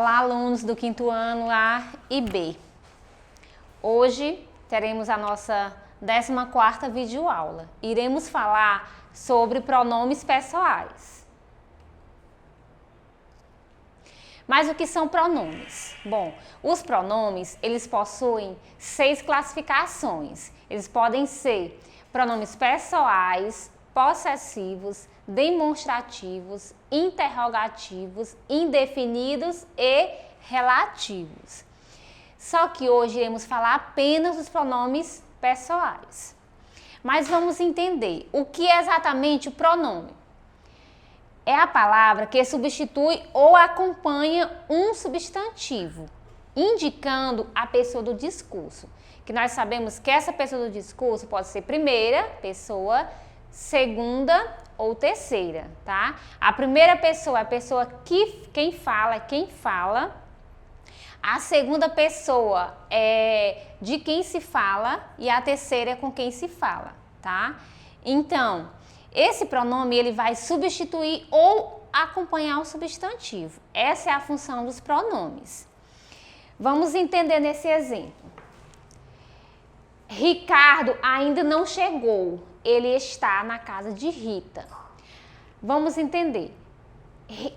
Olá, alunos do quinto ano A e B. Hoje teremos a nossa 14ª videoaula. Iremos falar sobre pronomes pessoais. Mas o que são pronomes? Bom, os pronomes, eles possuem 6 classificações. Eles podem ser pronomes pessoais, possessivos, demonstrativos, interrogativos, indefinidos e relativos. Só que hoje iremos falar apenas dos pronomes pessoais. Mas vamos entender o que é exatamente o pronome. É a palavra que substitui ou acompanha um substantivo, indicando a pessoa do discurso. Que nós sabemos que essa pessoa do discurso pode ser primeira pessoa, segunda ou terceira, tá? A primeira pessoa é a pessoa quem fala. A segunda pessoa é de quem se fala e a terceira é com quem se fala, tá? Então, esse pronome ele vai substituir ou acompanhar o substantivo. Essa é a função dos pronomes. Vamos entender nesse exemplo. Ricardo ainda não chegou. Ele está na casa de Rita. Vamos entender.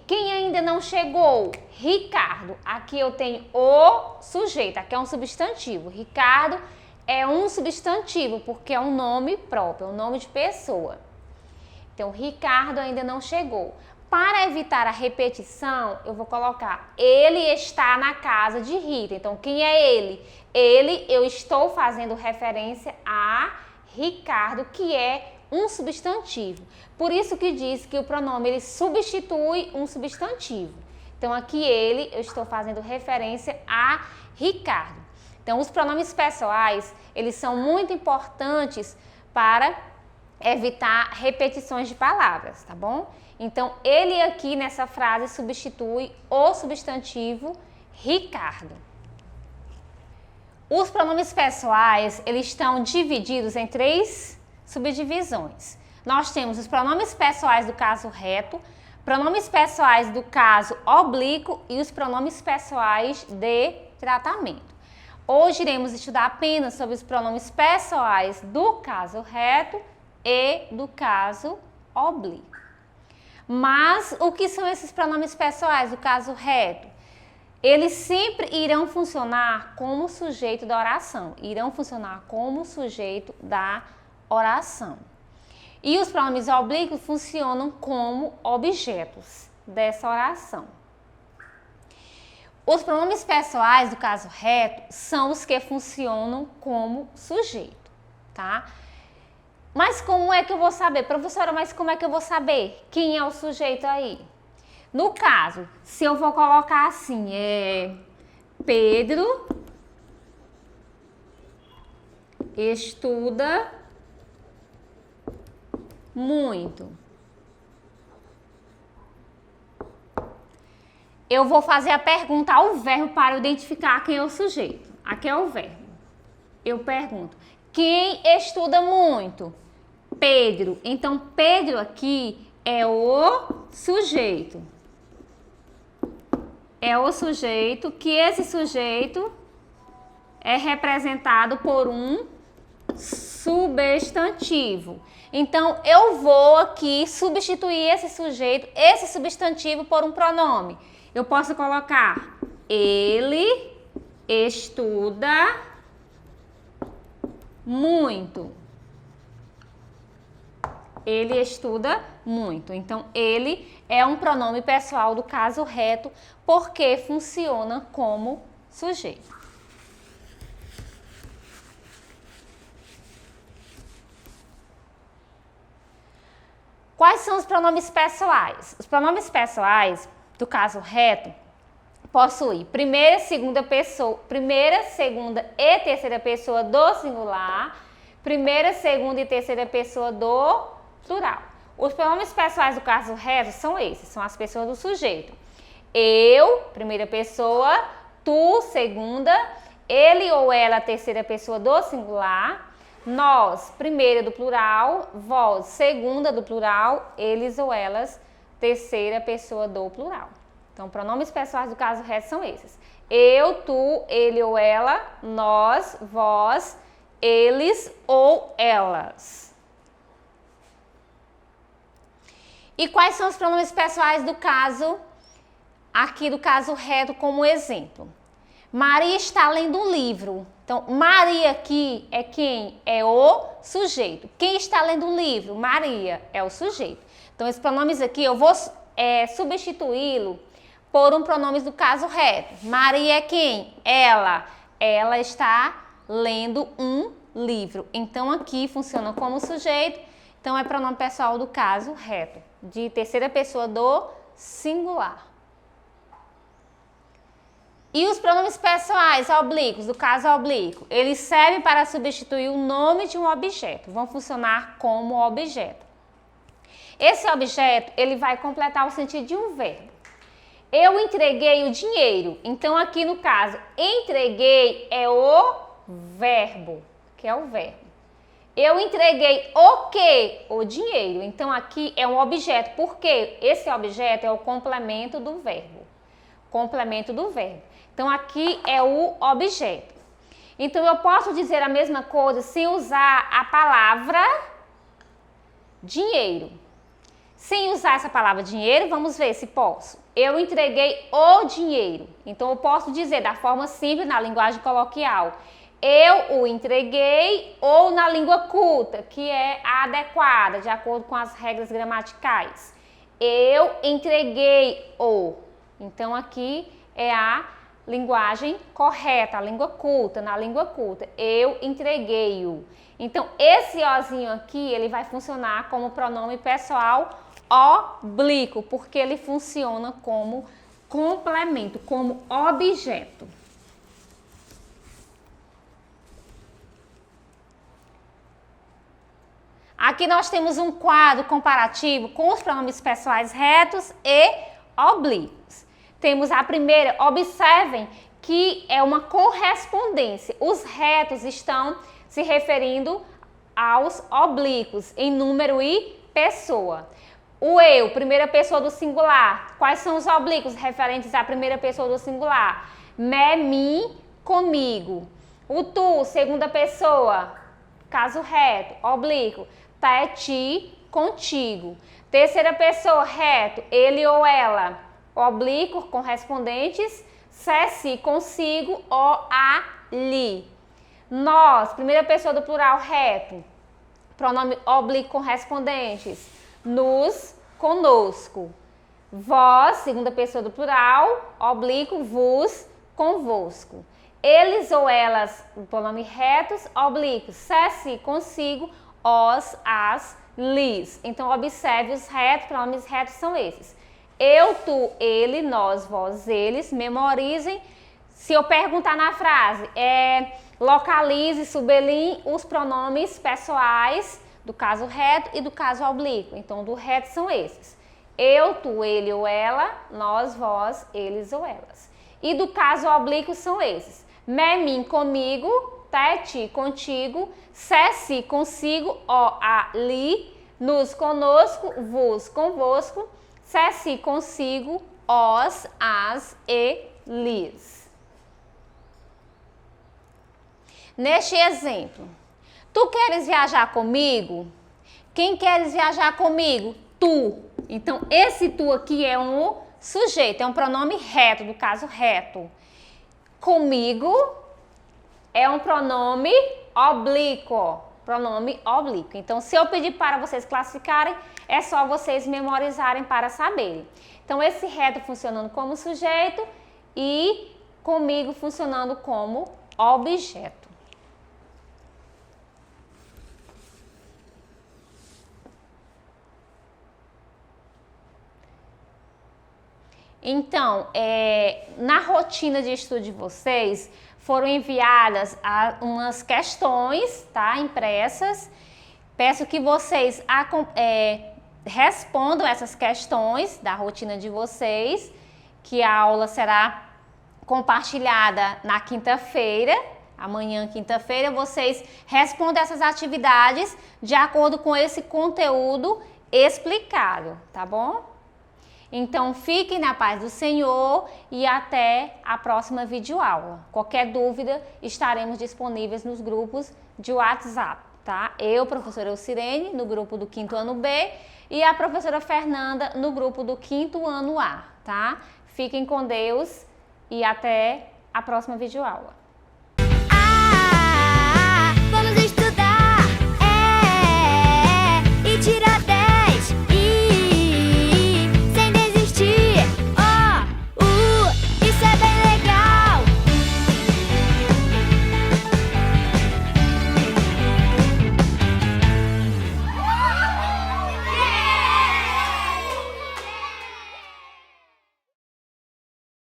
Quem ainda não chegou? Ricardo. Aqui eu tenho o sujeito. Aqui é um substantivo. Ricardo é um substantivo porque é um nome próprio, é um nome de pessoa. Então, Ricardo ainda não chegou. Para evitar a repetição, eu vou colocar ele está na casa de Rita. Então, quem é ele? Ele, eu estou fazendo referência a Ricardo, que é um substantivo. Por isso que diz que o pronome ele substitui um substantivo. Então, aqui ele, eu estou fazendo referência a Ricardo. Então, os pronomes pessoais, eles são muito importantes para evitar repetições de palavras, tá bom? Então, ele aqui nessa frase substitui o substantivo Ricardo. Os pronomes pessoais, eles estão divididos em 3 subdivisões. Nós temos os pronomes pessoais do caso reto, pronomes pessoais do caso oblíquo e os pronomes pessoais de tratamento. Hoje iremos estudar apenas sobre os pronomes pessoais do caso reto e do caso oblíquo. Mas o que são esses pronomes pessoais do caso reto? Eles sempre irão funcionar como sujeito da oração. Irão funcionar como sujeito da oração. E os pronomes oblíquos funcionam como objetos dessa oração. Os pronomes pessoais do caso reto são os que funcionam como sujeito, tá? Mas como é que eu vou saber? Professora, mas como é que eu vou saber quem é o sujeito aí? No caso, se eu vou colocar assim, Pedro estuda muito. Eu vou fazer a pergunta ao verbo para identificar quem é o sujeito. Aqui é o verbo. Eu pergunto, quem estuda muito? Pedro. Então, Pedro aqui é o sujeito. É o sujeito, que esse sujeito é representado por um substantivo. Então, eu vou aqui substituir esse sujeito, esse substantivo por um pronome. Eu posso colocar ele estuda muito. Ele estuda muito. Então, ele é um pronome pessoal do caso reto porque funciona como sujeito. Quais são os pronomes pessoais? Os pronomes pessoais do caso reto possuem primeira, segunda e terceira pessoa do singular, primeira, segunda e terceira pessoa do plural. Os pronomes pessoais do caso reto são esses, são as pessoas do sujeito. Eu, primeira pessoa, tu, segunda, ele ou ela, terceira pessoa do singular, nós, primeira do plural, vós, segunda do plural, eles ou elas, terceira pessoa do plural. Então, pronomes pessoais do caso reto são esses. Eu, tu, ele ou ela, nós, vós, eles ou elas. E quais são os pronomes pessoais do caso, aqui do caso reto como exemplo? Maria está lendo um livro. Então, Maria aqui é quem? É o sujeito. Quem está lendo um livro? Maria é o sujeito. Então, esses pronomes aqui eu vou substituí-lo por um pronome do caso reto. Maria é quem? Ela. Ela está lendo um livro. Então, aqui funciona como sujeito. Então, é pronome pessoal do caso reto, de terceira pessoa do singular. E os pronomes pessoais oblíquos, do caso oblíquo, eles servem para substituir o nome de um objeto, vão funcionar como objeto. Esse objeto, ele vai completar o sentido de um verbo. Eu entreguei o dinheiro, então aqui no caso, entreguei é o verbo, que é o verbo. Eu entreguei o quê? O dinheiro, então aqui é um objeto, porque esse objeto é o complemento do verbo. Complemento do verbo. Então, aqui é o objeto. Então, eu posso dizer a mesma coisa sem usar a palavra dinheiro. Sem usar essa palavra dinheiro, vamos ver se posso. Eu entreguei o dinheiro. Então, eu posso dizer da forma simples, na linguagem coloquial. Eu o entreguei, ou na língua culta, que é a adequada, de acordo com as regras gramaticais. Eu entreguei o. Então, aqui é a linguagem correta, a língua culta, na língua culta. Eu entreguei-o. Então, esse ozinho aqui, ele vai funcionar como pronome pessoal oblíquo, porque ele funciona como complemento, como objeto. Aqui nós temos um quadro comparativo com os pronomes pessoais retos e oblíquos. Temos a primeira, observem que é uma correspondência. Os retos estão se referindo aos oblíquos em número e pessoa. O eu, primeira pessoa do singular. Quais são os oblíquos referentes à primeira pessoa do singular? Me, mim, comigo. O tu, segunda pessoa, caso reto, oblíquo. Tá, é ti, contigo. Terceira pessoa, reto, ele ou ela. Oblíquo, correspondentes, se, consigo, o, a, li. Nós, primeira pessoa do plural, reto, pronome oblíquo correspondentes, nos, conosco. Vós, segunda pessoa do plural, oblíquo, vos, convosco. Eles ou elas, pronome retos, oblíquos, se, consigo, os, as, lis. Então, observe os retos, pronomes retos são esses. Eu, tu, ele, nós, vós, eles, memorizem. Se eu perguntar na frase, localize, sublinhe os pronomes pessoais do caso reto e do caso oblíquo. Então, do reto são esses. Eu, tu, ele ou ela, nós, vós, eles ou elas. E do caso oblíquo são esses. Me, mim, comigo, te, ti, contigo, se, consigo, o, a, li, nos, conosco, vos, convosco, se, consigo, os, as e lis. Neste exemplo, tu queres viajar comigo? Quem queres viajar comigo? Tu. Então, esse tu aqui é um sujeito, é um pronome reto, do caso reto. Comigo é um pronome oblíquo. Pronome oblíquo. Então, se eu pedir para vocês classificarem, é só vocês memorizarem para saberem. Então, esse reto funcionando como sujeito e comigo funcionando como objeto. Então, na rotina de estudo de vocês, foram enviadas umas questões, tá, impressas. Peço que vocês respondam essas questões da rotina de vocês, que a aula será compartilhada na quinta-feira. Amanhã, quinta-feira, vocês respondem essas atividades de acordo com esse conteúdo explicado, tá bom? Então, fiquem na paz do Senhor e até a próxima videoaula. Qualquer dúvida, estaremos disponíveis nos grupos de WhatsApp, tá? Eu, professora Eucirene, no grupo do 5º ano B e a professora Fernanda no grupo do 5º ano A, tá? Fiquem com Deus e até a próxima videoaula.